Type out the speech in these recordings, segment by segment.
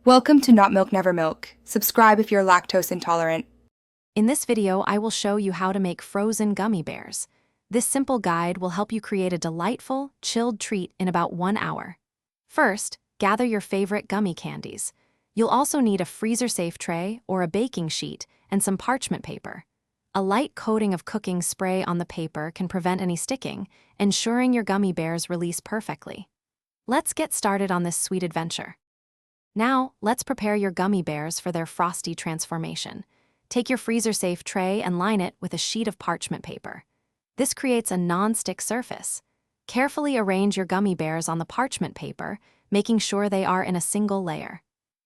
Welcome to Not Milk Never Milk. Subscribe if you're lactose intolerant. In this video, I will show you how to make frozen gummy bears. This simple guide will help you create a delightful, chilled treat in about 1 hour. First, gather your favorite gummy candies. You'll also need a freezer-safe tray or a baking sheet and some parchment paper. A light coating of cooking spray on the paper can prevent any sticking, ensuring your gummy bears release perfectly. Let's get started on this sweet adventure. Now, let's prepare your gummy bears for their frosty transformation. Take your freezer-safe tray and line it with a sheet of parchment paper. This creates a non-stick surface. Carefully arrange your gummy bears on the parchment paper, making sure they are in a single layer.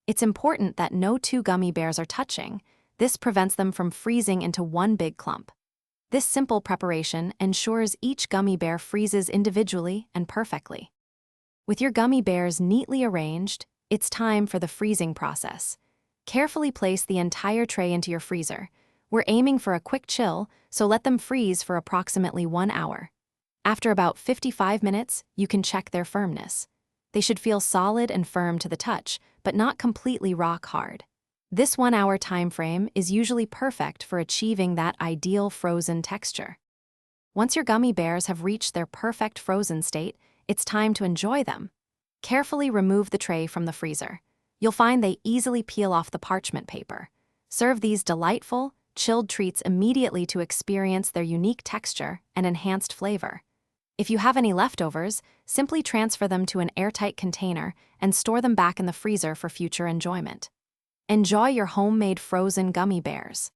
It's important that no two gummy bears are touching. This prevents them from freezing into one big clump. This simple preparation ensures each gummy bear freezes individually and perfectly. With your gummy bears neatly arranged, it's time for the freezing process. Carefully place the entire tray into your freezer. We're aiming for a quick chill, so let them freeze for approximately 1 hour. After about 55 minutes, you can check their firmness. They should feel solid and firm to the touch, but not completely rock hard. This 1 hour time frame is usually perfect for achieving that ideal frozen texture. Once your gummy bears have reached their perfect frozen state, it's time to enjoy them. Carefully remove the tray from the freezer. You'll find they easily peel off the parchment paper. Serve these delightful, chilled treats immediately to experience their unique texture and enhanced flavor. If you have any leftovers, simply transfer them to an airtight container and store them back in the freezer for future enjoyment. Enjoy your homemade frozen gummy bears.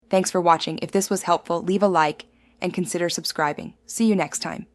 Thanks for watching. If this was helpful, leave a like and consider subscribing. See you next time.